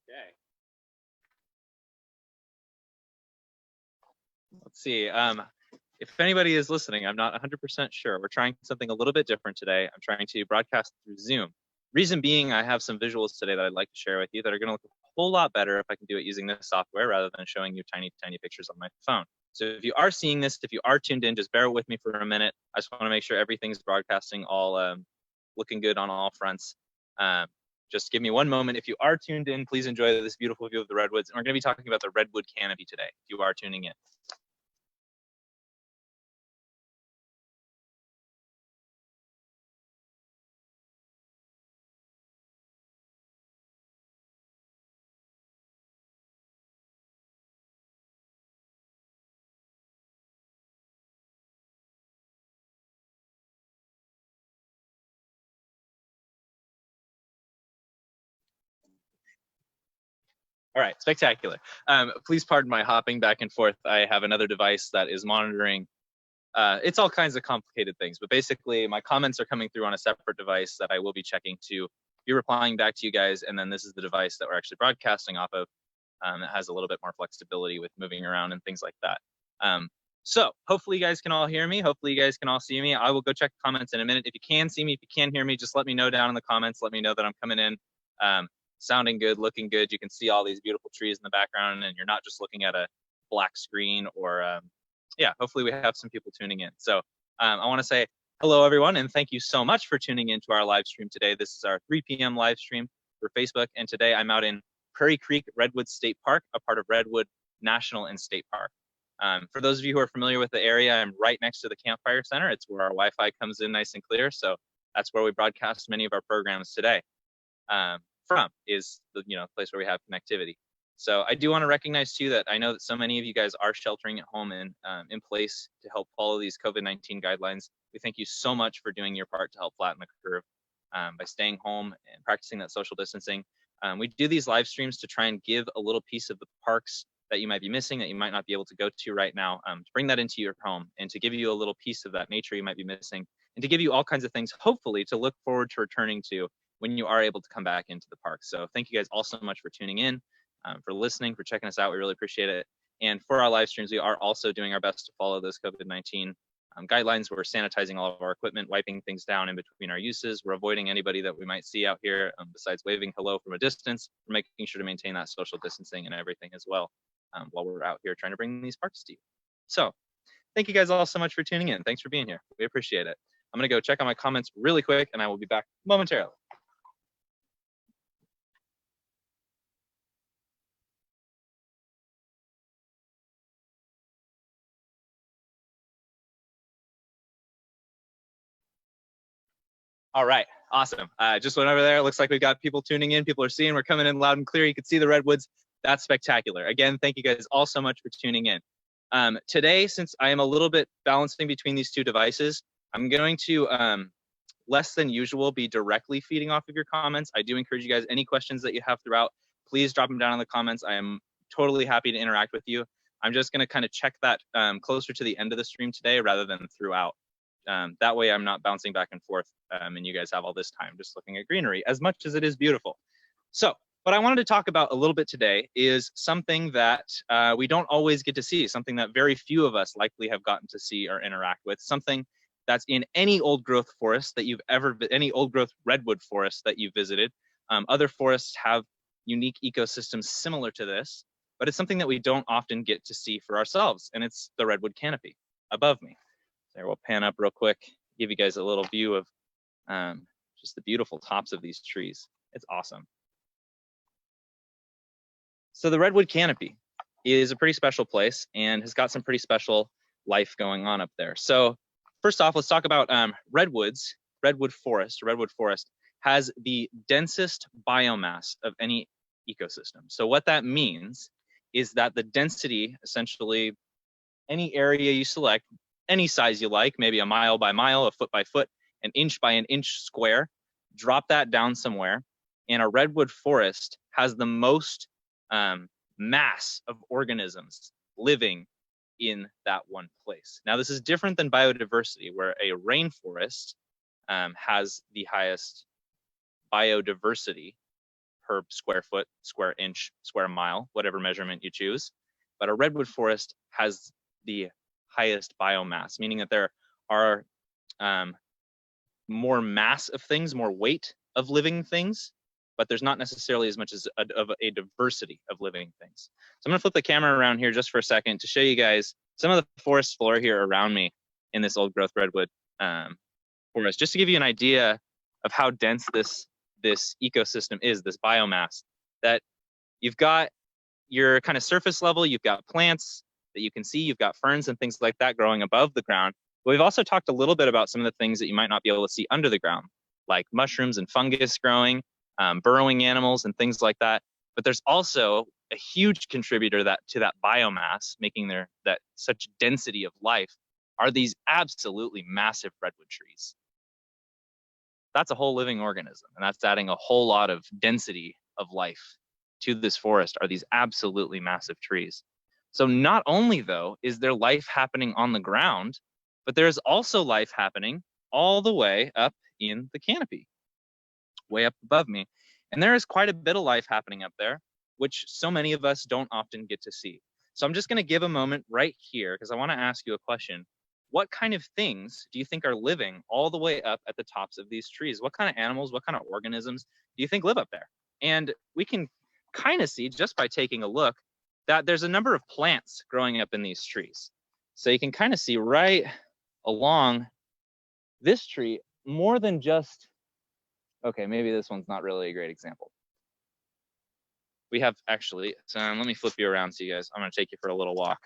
Okay. Let's see. If anybody is listening, I'm not 100% sure. We're trying something a little bit different today. I'm trying to broadcast through Zoom. Reason being, I have some visuals today that I'd like to share with you that are going to look a whole lot better if I can do it using this software rather than showing you tiny, tiny pictures on my phone. So if you are seeing this, if you are tuned in, just bear with me for a minute. I just want to make sure everything's broadcasting all looking good on all fronts. Just give me one moment. If you are tuned in, please enjoy this beautiful view of the Redwoods. And we're going to be talking about the Redwood Canopy today, if you are tuning in. All right, spectacular. Please pardon my hopping back and forth. I have another device that is monitoring. It's all kinds of complicated things, but basically my comments are coming through on a separate device that I will be checking to be replying back to you guys. And then this is the device that we're actually broadcasting off of. It has a little bit more flexibility with moving around and things like that. So hopefully you guys can all hear me. Hopefully you guys can all see me. I will go check comments in a minute. If you can see me, if you can hear me, just let me know down in the comments. Let me know that I'm coming in. Sounding good, looking good. You can see all these beautiful trees in the background and you're not just looking at a black screen or yeah, hopefully we have some people tuning in. So I want to say hello, everyone, and thank you so much for tuning into our live stream today. This is our 3 p.m. live stream for Facebook, and today I'm out in Prairie Creek Redwood State Park, a part of Redwood National and State Park. For those of you who are familiar with the area, I'm right next to the Campfire Center. It's where our Wi-Fi comes in nice and clear, so that's where we broadcast many of our programs today. From is the place where we have connectivity. So I do want to recognize too that I know that so many of you guys are sheltering at home and in place to help follow these COVID-19 guidelines. We thank you so much for doing your part to help flatten the curve by staying home and practicing that social distancing. We do these live streams to try and give a little piece of the parks that you might be missing, that you might not be able to go to right now, to bring that into your home and to give you a little piece of that nature you might be missing, and to give you all kinds of things, hopefully, to look forward to returning to when you are able to come back into the park. So thank you guys all so much for tuning in, for listening, for checking us out. We really appreciate it. And for our live streams, we are also doing our best to follow those COVID-19 guidelines. We're sanitizing all of our equipment, wiping things down in between our uses. We're avoiding anybody that we might see out here besides waving hello from a distance. We're making sure to maintain that social distancing and everything as well while we're out here trying to bring these parks to you. So thank you guys all so much for tuning in. Thanks for being here. We appreciate it. I'm going to go check on my comments really quick, and I will be back momentarily. All right, awesome. Just went over there. It looks like we've got people tuning in. People are seeing. We're coming in loud and clear. You can see the Redwoods. That's spectacular. Again, thank you guys all so much for tuning in. Today, since I am a little bit balancing between these two devices, I'm going to, less than usual, be directly feeding off of your comments. I do encourage you guys, any questions that you have throughout, please drop them down in the comments. I am totally happy to interact with you. I'm just going to kind of check that closer to the end of the stream today rather than throughout. That way I'm not bouncing back and forth and you guys have all this time just looking at greenery, as much as it is beautiful. So what I wanted to talk about a little bit today is something that we don't always get to see, something that very few of us likely have gotten to see or interact with, something that's in any old growth forest that you've ever, any old growth redwood forest that you've visited. Other forests have unique ecosystems similar to this, but it's something that we don't often get to see for ourselves, and it's the redwood canopy above me. There, we'll pan up real quick, give you guys a little view of just the beautiful tops of these trees. It's awesome. So the redwood canopy is a pretty special place and has got some pretty special life going on up there. So first off, let's talk about redwoods. Redwood forest has the densest biomass of any ecosystem. So what that means is that the density, essentially any area you select, any size you like, maybe a mile by mile, a foot by foot, an inch by an inch square, drop that down somewhere, and a redwood forest has the most mass of organisms living in that one place. Now, this is different than biodiversity, where a rainforest has the highest biodiversity per square foot, square inch, square mile, whatever measurement you choose. But a redwood forest has the highest biomass, meaning that there are more mass of things, more weight of living things, but there's not necessarily as much as of a diversity of living things. So I'm gonna flip the camera around here just for a second to show you guys some of the forest floor here around me in this old growth redwood forest, just to give you an idea of how dense this ecosystem is, this biomass. That you've got your kind of surface level, you've got plants that you can see, you've got ferns and things like that growing above the ground. But we've also talked a little bit about some of the things that you might not be able to see under the ground, like mushrooms and fungus growing, burrowing animals and things like that. But there's also a huge contributor to that biomass, making that such density of life, are these absolutely massive redwood trees. That's a whole living organism, and that's adding a whole lot of density of life to this forest, are these absolutely massive trees. So not only, though, is there life happening on the ground, but there's also life happening all the way up in the canopy, way up above me. And there is quite a bit of life happening up there, which so many of us don't often get to see. So I'm just going to give a moment right here, because I want to ask you a question. What kind of things do you think are living all the way up at the tops of these trees? What kind of animals, what kind of organisms do you think live up there? And we can kind of see, just by taking a look, that there's a number of plants growing up in these trees. So you can kind of see right along this tree, more than just, okay, maybe this one's not really a great example. We have actually, so let me flip you around so you guys, I'm going to take you for a little walk.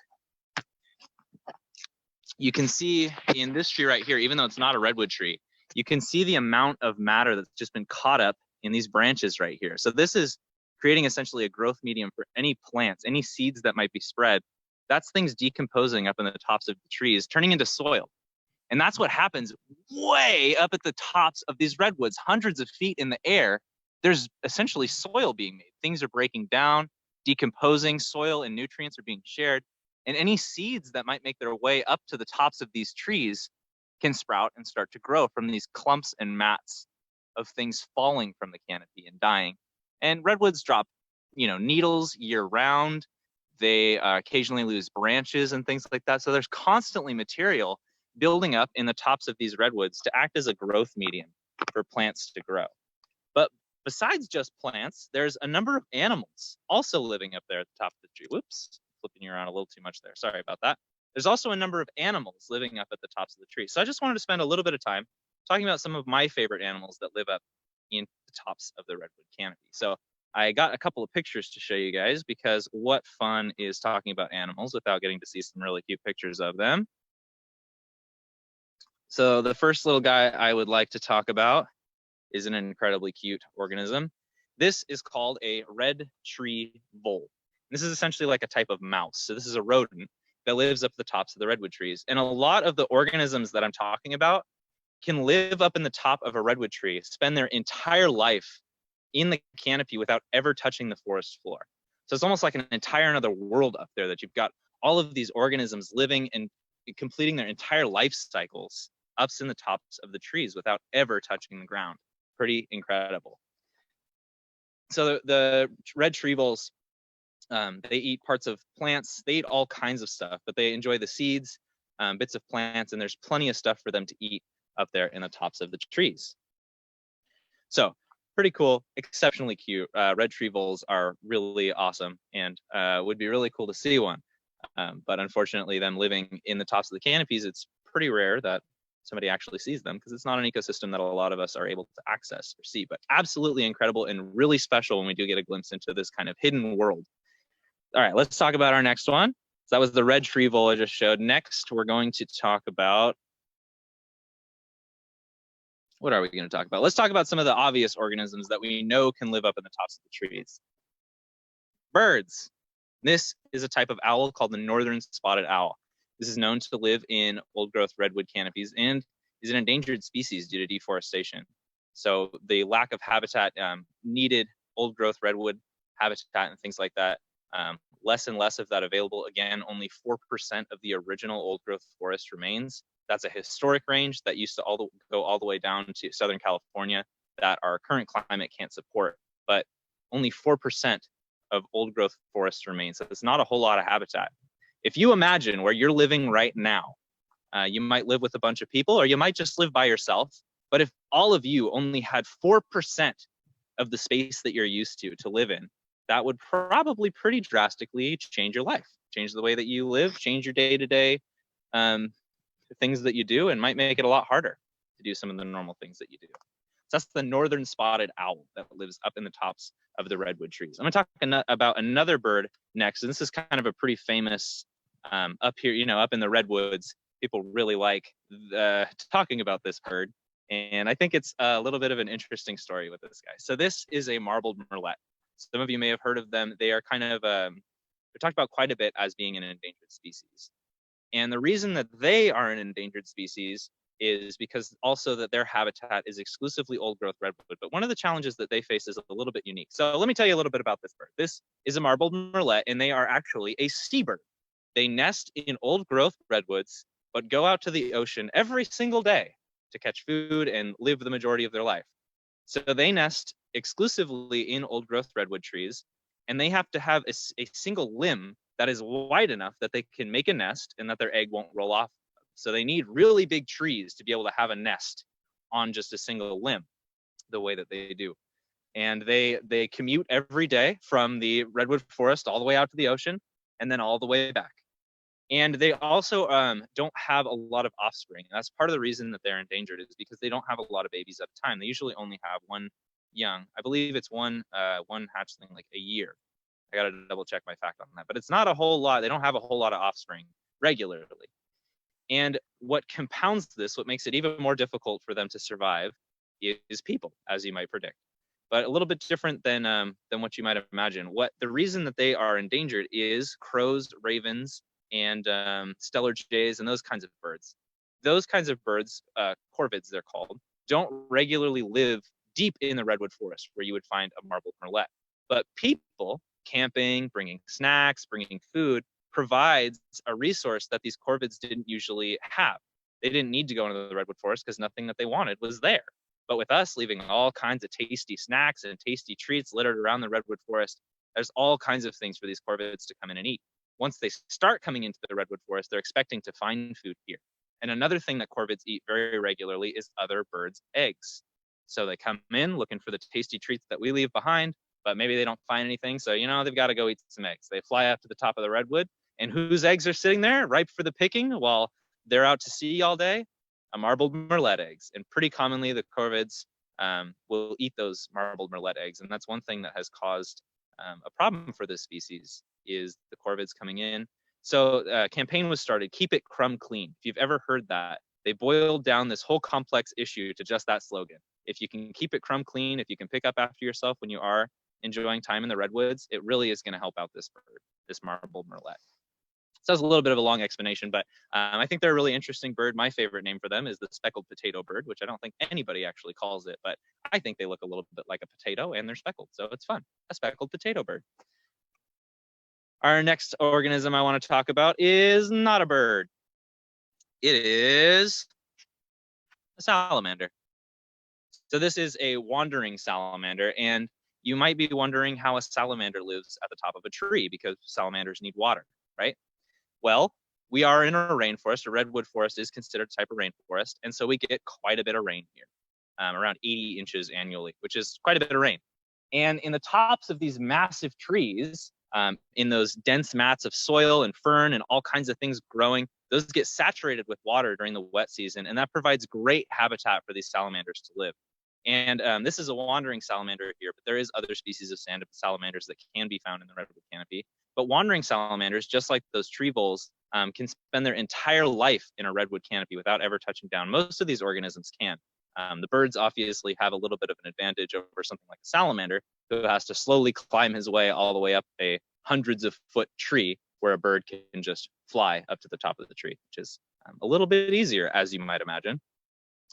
You can see in this tree right here, even though it's not a redwood tree, you can see the amount of matter that's just been caught up in these branches right here. So this is creating essentially a growth medium for any plants, any seeds that might be spread. That's things decomposing up in the tops of the trees, turning into soil. And that's what happens way up at the tops of these redwoods, hundreds of feet in the air. There's essentially soil being made. Things are breaking down, decomposing, soil and nutrients are being shared. And any seeds that might make their way up to the tops of these trees can sprout and start to grow from these clumps and mats of things falling from the canopy and dying. And redwoods drop, needles year round. They occasionally lose branches and things like that. So there's constantly material building up in the tops of these redwoods to act as a growth medium for plants to grow. But besides just plants, there's a number of animals also living up there at the top of the tree. Whoops, flipping you around a little too much there. Sorry about that. There's also a number of animals living up at the tops of the tree. So I just wanted to spend a little bit of time talking about some of my favorite animals that live up in the tops of the redwood canopy. So I got a couple of pictures to show you guys, because what fun is talking about animals without getting to see some really cute pictures of them. So the first little guy I would like to talk about is an incredibly cute organism. This is called a red tree vole. This is essentially like a type of mouse. So this is a rodent that lives up the tops of the redwood trees. And a lot of the organisms that I'm talking about can live up in the top of a redwood tree, spend their entire life in the canopy without ever touching the forest floor. So it's almost like an entire another world up there, that you've got all of these organisms living and completing their entire life cycles up in the tops of the trees without ever touching the ground. Pretty incredible. So the red tree voles, they eat parts of plants. They eat all kinds of stuff, but they enjoy the seeds, bits of plants, and there's plenty of stuff for them to eat up there in the tops of the trees. So pretty cool, exceptionally cute. Red tree voles are really awesome, and would be really cool to see one. But unfortunately, them living in the tops of the canopies, it's pretty rare that somebody actually sees them, because it's not an ecosystem that a lot of us are able to access or see. But absolutely incredible and really special when we do get a glimpse into this kind of hidden world. All right, let's talk about our next one. So that was the red tree vole I just showed. Next, we're going to talk about, what are we going to talk about? Let's talk about some of the obvious organisms that we know can live up in the tops of the trees. Birds. This is a type of owl called the northern spotted owl. This is known to live in old growth redwood canopies and is an endangered species due to deforestation. So the lack of habitat needed old growth redwood habitat and things like that. Less and less of that available. Again, only 4% of the original old growth forest remains. That's a historic range that used to go all the way down to Southern California that our current climate can't support. But only 4% of old growth forest remains. So it's not a whole lot of habitat. If you imagine where you're living right now, you might live with a bunch of people, or you might just live by yourself. But if all of you only had 4% of the space that you're used to live in, that would probably pretty drastically change your life, change the way that you live, change your day-to-day things that you do, and might make it a lot harder to do some of the normal things that you do. So that's the northern spotted owl that lives up in the tops of the redwood trees. I'm going to talk about another bird next, and this is kind of a pretty famous up here, up in the redwoods. People really like talking about this bird, and I think it's a little bit of an interesting story with this guy. So this is a marbled murrelet. Some of you may have heard of them. They are kind of they're talked about quite a bit as being an endangered species. And the reason that they are an endangered species is because also that their habitat is exclusively old growth redwood. But one of the challenges that they face is a little bit unique. So let me tell you a little bit about this bird. This is a marbled murrelet, and they are actually a seabird. They nest in old growth redwoods, but go out to the ocean every single day to catch food and live the majority of their life. So they nest exclusively in old growth redwood trees, and they have to have a single limb that is wide enough that they can make a nest and that their egg won't roll off. So they need really big trees to be able to have a nest on just a single limb, the way that they do. And they commute every day from the redwood forest all the way out to the ocean and then all the way back. And they also don't have a lot of offspring. And that's part of the reason that they're endangered, is because they don't have a lot of babies at a time. They usually only have one young. I believe it's one hatchling like a year. I got to double check my fact on that. But it's not a whole lot. They don't have a whole lot of offspring regularly. And what compounds this, what makes it even more difficult for them to survive, is people, as you might predict. But a little bit different than what you might imagine. What the reason that they are endangered is crows, ravens, and stellar jays, and those kinds of birds. Those kinds of birds, corvids they're called, don't regularly live deep in the redwood forest where you would find a marbled murrelet. But people camping, bringing snacks, bringing food, provides a resource that these corvids didn't usually have. They didn't need to go into the redwood forest because nothing that they wanted was there. But with us leaving all kinds of tasty snacks and tasty treats littered around the redwood forest, there's all kinds of things for these corvids to come in and eat. Once they start coming into the redwood forest, they're expecting to find food here. And another thing that corvids eat very regularly is other birds' eggs. So they come in looking for the tasty treats that we leave behind, but maybe they don't find anything. So, they've got to go eat some eggs. They fly up to the top of the redwood, and whose eggs are sitting there ripe for the picking while they're out to sea all day? A marbled murrelet eggs. And pretty commonly the corvids will eat those marbled murrelet eggs. And that's one thing that has caused a problem for this species, is the corvids coming in. So a campaign was started, Keep It Crumb Clean. If you've ever heard that, they boiled down this whole complex issue to just that slogan. If you can keep it crumb clean, if you can pick up after yourself when you are enjoying time in the redwoods, it really is going to help out this bird, this marbled murrelet. So that's a little bit of a long explanation, but I think they're a really interesting bird. My favorite name for them is the speckled potato bird, which I don't think anybody actually calls it, but I think they look a little bit like a potato and they're speckled, so it's fun. A speckled potato bird. Our next organism I want to talk about is not a bird. It is a salamander. So this is a wandering salamander, and you might be wondering how a salamander lives at the top of a tree, because salamanders need water, right? Well, we are in a rainforest. A redwood forest is considered a type of rainforest, and so we get quite a bit of rain here, around 80 inches annually, which is quite a bit of rain. And in the tops of these massive trees, in those dense mats of soil and fern and all kinds of things growing, those get saturated with water during the wet season, and that provides great habitat for these salamanders to live. And this is a wandering salamander here, but there is other species of sand salamanders that can be found in the redwood canopy. But wandering salamanders, just like those tree voles, can spend their entire life in a redwood canopy without ever touching down. Most of these organisms can. The birds obviously have a little bit of an advantage over something like a salamander, who has to slowly climb his way all the way up a hundreds of foot tree, where a bird can just fly up to the top of the tree, which is a little bit easier, as you might imagine.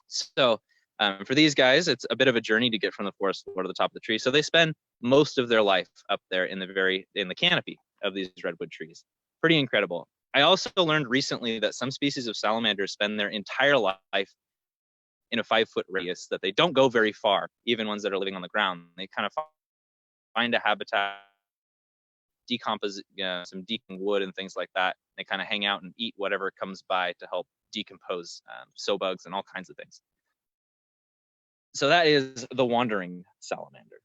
So for these guys, it's a bit of a journey to get from the forest floor to the top of the tree. So they spend most of their life up there in the canopy of these redwood trees. Pretty incredible. I also learned recently that some species of salamanders spend their entire life in a 5-foot radius, that they don't go very far, even ones that are living on the ground. They kind of find a habitat, decompose some decomposing wood and things like that. They kind of hang out and eat whatever comes by to help decompose sow bugs and all kinds of things. So that is the wandering salamander.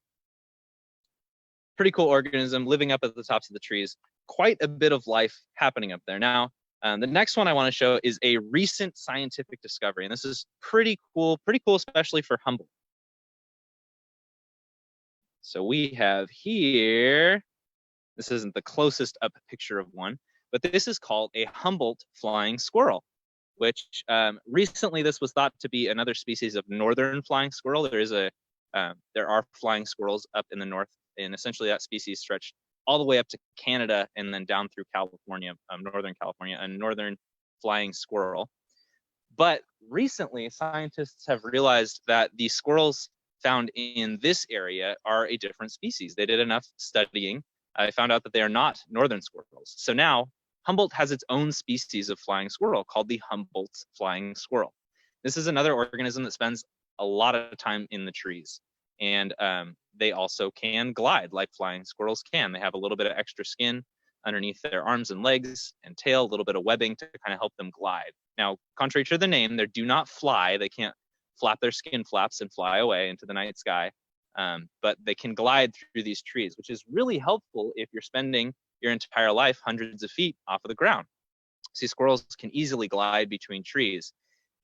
Pretty cool organism living up at the tops of the trees. Quite a bit of life happening up there. Now, the next one I want to show is a recent scientific discovery, and this is pretty cool, especially for Humboldt. So we have here, this isn't the closest up picture of one, but this is called a Humboldt flying squirrel, which recently this was thought to be another species of northern flying squirrel. There are flying squirrels up in the north, and essentially that species stretched all the way up to Canada and then down through California, Northern California, a northern flying squirrel. But recently, scientists have realized that the squirrels found in this area are a different species. They did enough studying. I found out that they are not northern squirrels. So now Humboldt has its own species of flying squirrel called the Humboldt flying squirrel. This is another organism that spends a lot of time in the trees. And they also can glide like flying squirrels can. They have a little bit of extra skin underneath their arms and legs and tail, a little bit of webbing to kind of help them glide. Now, contrary to the name, they do not fly. They can't flap their skin flaps and fly away into the night sky, but they can glide through these trees, which is really helpful if you're spending your entire life hundreds of feet off of the ground. See, squirrels can easily glide between trees.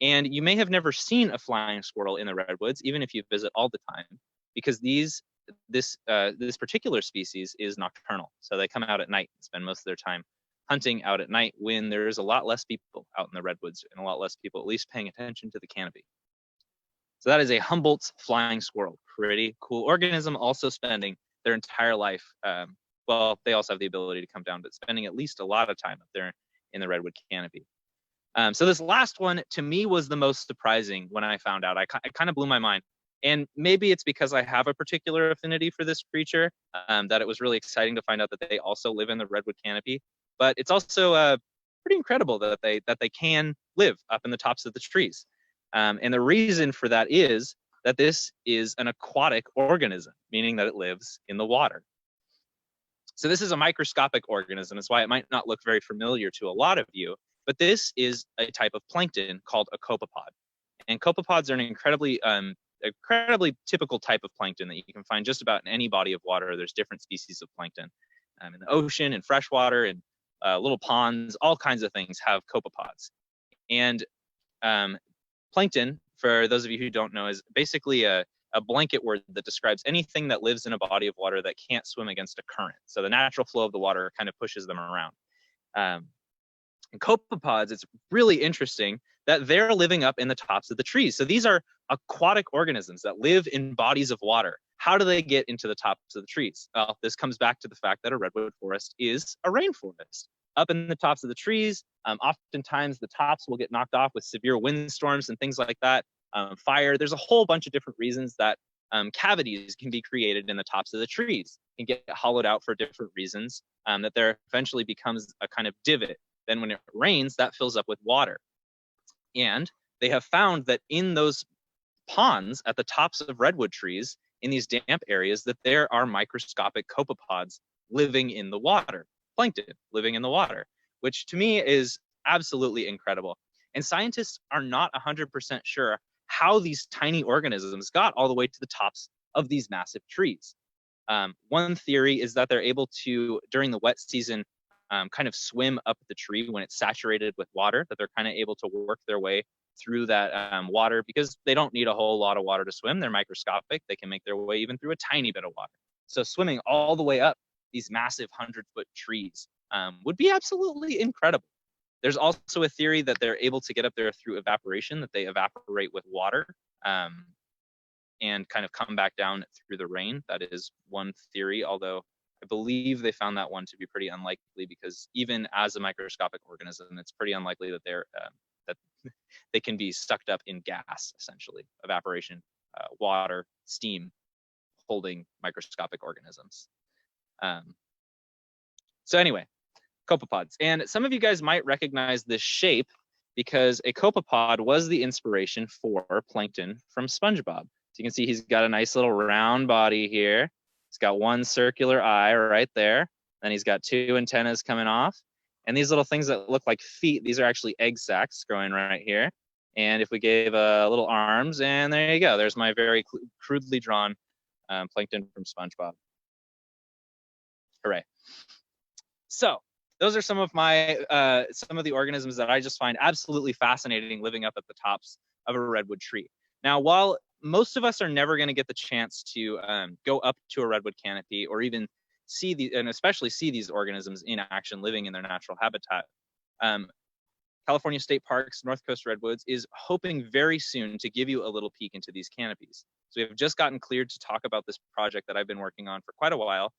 And you may have never seen a flying squirrel in the redwoods, even if you visit all the time, because this particular species is nocturnal. So they come out at night and spend most of their time hunting out at night when there's a lot less people out in the redwoods and a lot less people at least paying attention to the canopy. So that is a Humboldt's flying squirrel. Pretty cool organism, also spending their entire life. Well, they also have the ability to come down, but spending at least a lot of time up there in the redwood canopy. So this last one to me was the most surprising when I found out. It kind of blew my mind. And maybe it's because I have a particular affinity for this creature, that it was really exciting to find out that they also live in the redwood canopy. But it's also pretty incredible that they can live up in the tops of the trees. And the reason for that is that this is an aquatic organism, meaning that it lives in the water. So this is a microscopic organism. That's why it might not look very familiar to a lot of you. But this is a type of plankton called a copepod. And copepods are an incredibly typical type of plankton that you can find just about in any body of water. There's different species of plankton in the ocean and freshwater and little ponds, all kinds of things have copepods. And plankton, for those of you who don't know, is basically a blanket word that describes anything that lives in a body of water that can't swim against a current. So the natural flow of the water kind of pushes them around. And copepods, it's really interesting that they're living up in the tops of the trees. So these are aquatic organisms that live in bodies of water. How do they get into the tops of the trees? Well, this comes back to the fact that a redwood forest is a rainforest. Up in the tops of the trees, oftentimes the tops will get knocked off with severe windstorms and things like that. Fire, there's a whole bunch of different reasons that cavities can be created in the tops of the trees and get hollowed out for different reasons, that there eventually becomes a kind of divot. Then when it rains, that fills up with water. And they have found that in those ponds at the tops of redwood trees, in these damp areas, that there are microscopic copepods living in the water, plankton living in the water, which to me is absolutely incredible. And scientists are not 100% sure how these tiny organisms got all the way to the tops of these massive trees. One theory is that they're able to, during the wet season, kind of swim up the tree when it's saturated with water, that they're kind of able to work their way through that water because they don't need a whole lot of water to swim. They're microscopic. They can make their way even through a tiny bit of water. So swimming all the way up these massive 100-foot trees would be absolutely incredible. There's also a theory that they're able to get up there through evaporation, that they evaporate with water and kind of come back down through the rain. That is one theory, although I believe they found that one to be pretty unlikely because even as a microscopic organism, it's pretty unlikely that that they can be sucked up in gas, essentially, evaporation, water, steam, holding microscopic organisms. So anyway, copepods. And some of you guys might recognize this shape because a copepod was the inspiration for plankton from SpongeBob. So you can see he's got a nice little round body here. He's got one circular eye right there. Then he's got two antennas coming off. And these little things that look like feet, these are actually egg sacs growing right here. And if we gave little arms, and there you go. There's my very crudely drawn plankton from SpongeBob. Hooray. So those are some of the organisms that I just find absolutely fascinating living up at the tops of a redwood tree. Now, while most of us are never going to get the chance to go up to a redwood canopy or even see and especially see these organisms in action living in their natural habitat, California State Parks North Coast Redwoods is hoping very soon to give you a little peek into these canopies. So we have just gotten cleared to talk about this project that I've been working on for quite a while,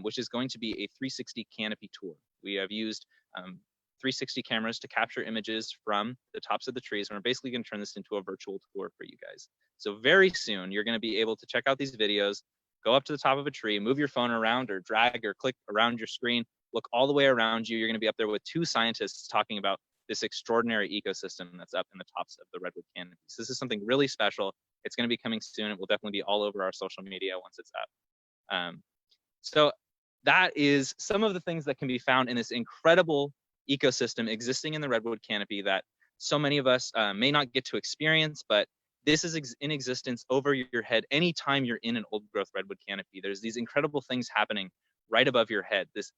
which is going to be a 360 canopy tour. We have used 360 cameras to capture images from the tops of the trees, and we're basically going to turn this into a virtual tour for you guys. So very soon, you're going to be able to check out these videos, go up to the top of a tree, move your phone around or drag or click around your screen, look all the way around you. You're going to be up there with two scientists talking about this extraordinary ecosystem that's up in the tops of the redwood canopies. This is something really special. It's going to be coming soon. It will definitely be all over our social media once it's up. So that is some of the things that can be found in this incredible ecosystem existing in the redwood canopy that so many of us may not get to experience, but this is in existence over your head anytime you're in an old growth redwood canopy. There's these incredible things happening right above your head, this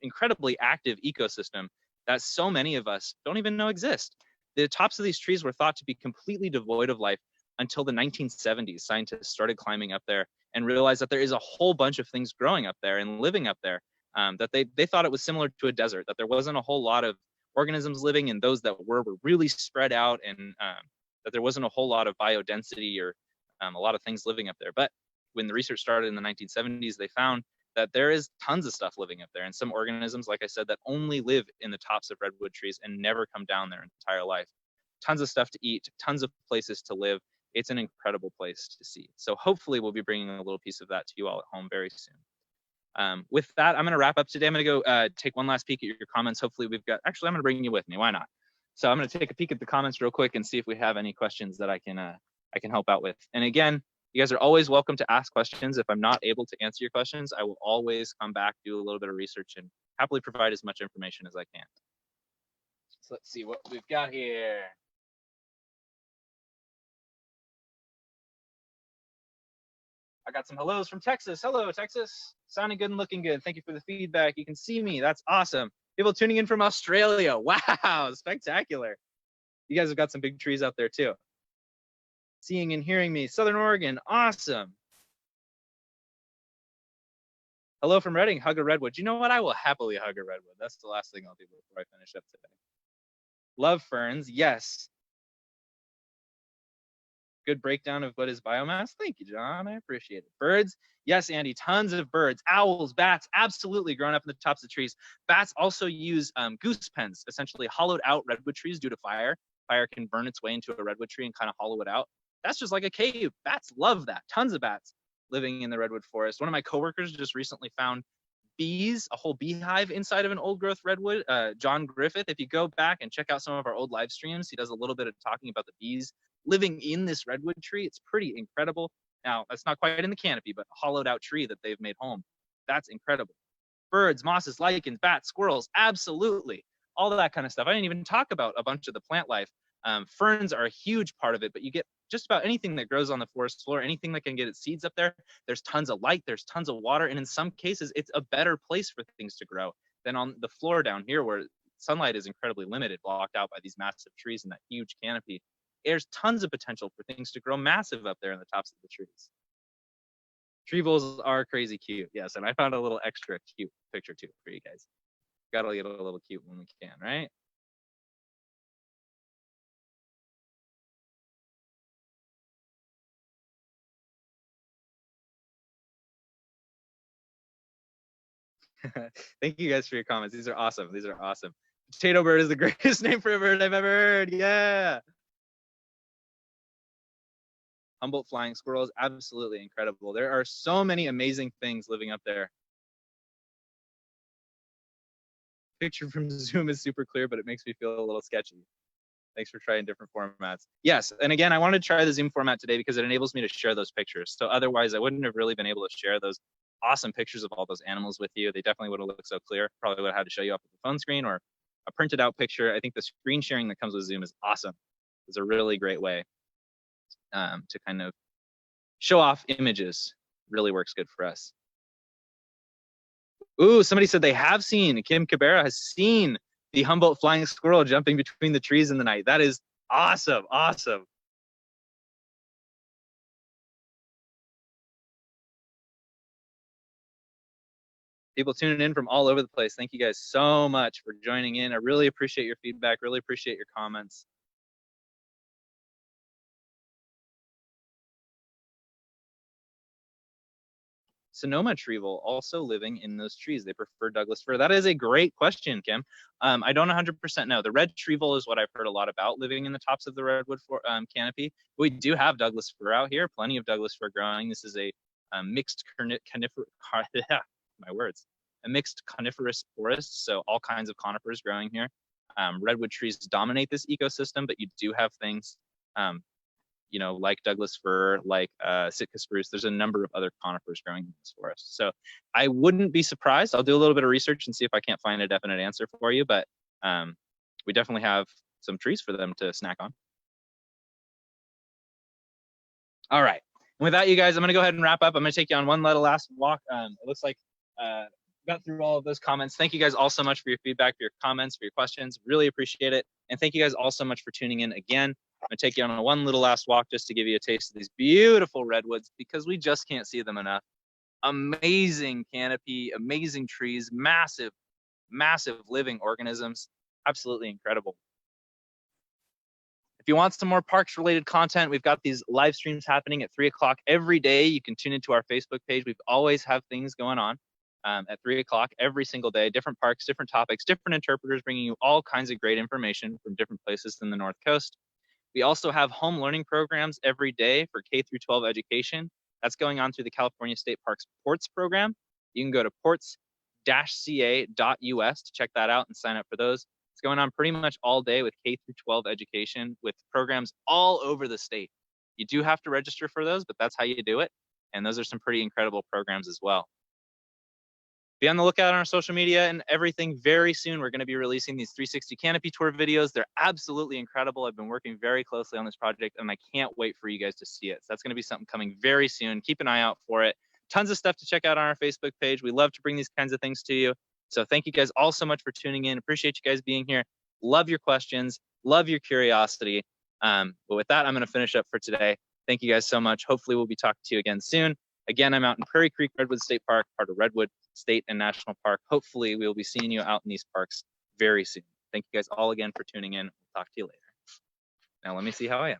incredibly active ecosystem that so many of us don't even know exist. The tops of these trees were thought to be completely devoid of life until the 1970s. Scientists started climbing up there and realized that there is a whole bunch of things growing up there and living up there, that they thought it was similar to a desert, that there wasn't a whole lot of organisms living, and those that were really spread out, and that there wasn't a whole lot of biodensity or a lot of things living up there. But when the research started in the 1970s, they found that there is tons of stuff living up there, and some organisms, like I said, that only live in the tops of redwood trees and never come down their entire life. Tons of stuff to eat, tons of places to live. It's an incredible place to see. So hopefully we'll be bringing a little piece of that to you all at home very soon. With that, I'm going to wrap up today. I'm going to go take one last peek at your comments. Hopefully actually, I'm going to bring you with me. Why not? So I'm going to take a peek at the comments real quick and see if we have any questions that I can help out with. And again, you guys are always welcome to ask questions. If I'm not able to answer your questions, I will always come back, do a little bit of research, and happily provide as much information as I can. So let's see what we've got here. I got some hellos from Texas. Hello, Texas. Sounding good and looking good. Thank you for the feedback. You can see me. That's awesome. People tuning in from Australia. Wow, spectacular. You guys have got some big trees out there too. Seeing and hearing me. Southern Oregon. Awesome. Hello from Reading. Hug a redwood. You know what? I will happily hug a redwood. That's the last thing I'll do before I finish up today. Love ferns. Yes. Good breakdown of what is biomass. Thank you, John. I appreciate it. Birds. Yes, Andy. Tons of birds. Owls, bats, absolutely growing up in the tops of trees. Bats also use goose pens, essentially hollowed out redwood trees due to fire. Fire can burn its way into a redwood tree and kind of hollow it out. That's just like a cave. Bats love that. Tons of bats living in the redwood forest. One of my coworkers just recently found bees, a whole beehive inside of an old growth redwood. John Griffith, if you go back and check out some of our old live streams, he does a little bit of talking about the bees living in this redwood tree. It's pretty incredible. Now, that's not quite in the canopy, but a hollowed out tree that they've made home. That's incredible. Birds, mosses, lichens, bats, squirrels, absolutely. All of that kind of stuff. I didn't even talk about a bunch of the plant life. Ferns are a huge part of it, but you get just about anything that grows on the forest floor, anything that can get its seeds up there. There's tons of light, there's tons of water, and in some cases, it's a better place for things to grow than on the floor down here where sunlight is incredibly limited, blocked out by these massive trees and that huge canopy. There's tons of potential for things to grow massive up there in the tops of the trees. Tree voles are crazy cute. Yes, and I found a little extra cute picture too for you guys. Gotta get a little cute when we can, right? Thank you guys for your comments. These are awesome. These are awesome. Potato bird is the greatest name for a bird I've ever heard. Yeah. Humboldt flying squirrels, absolutely incredible. There are so many amazing things living up there. Picture from Zoom is super clear, but it makes me feel a little sketchy. Thanks for trying different formats. Yes, and again, I wanted to try the Zoom format today because it enables me to share those pictures. So otherwise, I wouldn't have really been able to share those awesome pictures of all those animals with you. They definitely would have looked so clear. Probably would have had to show you up with a phone screen or a printed out picture. I think the screen sharing that comes with Zoom is awesome. It's a really great way to kind of show off images. Really works good for us. Ooh, somebody said they have seen, Kim Cabrera has seen the Humboldt flying squirrel jumping between the trees in the night. That is awesome, awesome. People tuning in from all over the place. Thank you guys so much for joining in. I really appreciate your feedback, really appreciate your comments. Sonoma tree vole also living in those trees. They prefer Douglas fir. That is a great question, Kim. I don't 100% know. The red tree vole is what I've heard a lot about living in the tops of the redwood canopy. We do have Douglas fir out here, plenty of Douglas fir growing. This is a mixed coniferous, my words, a mixed coniferous forest, so all kinds of conifers growing here. Redwood trees dominate this ecosystem, but you do have things you know, like Douglas fir, like Sitka spruce. There's a number of other conifers growing in this forest. So I wouldn't be surprised. I'll do a little bit of research and see if I can't find a definite answer for you, but we definitely have some trees for them to snack on. All right. And with that, you guys, I'm going to go ahead and wrap up. I'm going to take you on one last walk. It looks like got through all of those comments. Thank you guys all so much for your feedback, for your comments, for your questions. Really appreciate it. And thank you guys all so much for tuning in again. I'm going to take you on one little last walk just to give you a taste of these beautiful redwoods because we just can't see them enough. Amazing canopy, amazing trees, massive, massive living organisms. Absolutely incredible. If you want some more parks related content, we've got these live streams happening at 3 o'clock every day. You can tune into our Facebook page. We've always have things going on at 3 o'clock every single day, different parks, different topics, different interpreters bringing you all kinds of great information from different places in the North Coast. We also have home learning programs every day for K through 12 education. That's going on through the California State Parks Ports program. You can go to ports-ca.us to check that out and sign up for those. It's going on pretty much all day with K through 12 education with programs all over the state. You do have to register for those, but that's how you do it. And those are some pretty incredible programs as well. Be on the lookout on our social media and everything. Very soon, we're going to be releasing these 360 canopy tour videos. They're absolutely incredible. I've been working very closely on this project, and I can't wait for you guys to see it. So that's going to be something coming very soon. Keep an eye out for it. Tons of stuff to check out on our Facebook page. We love to bring these kinds of things to you. So thank you guys all so much for tuning in. Appreciate you guys being here. Love your questions. Love your curiosity. But with that, I'm going to finish up for today. Thank you guys so much. Hopefully, we'll be talking to you again soon. Again, I'm out in Prairie Creek Redwood State Park, part of Redwood State and National Park. Hopefully, we will be seeing you out in these parks very soon. Thank you guys all again for tuning in. We'll talk to you later. Now, let me see how I am.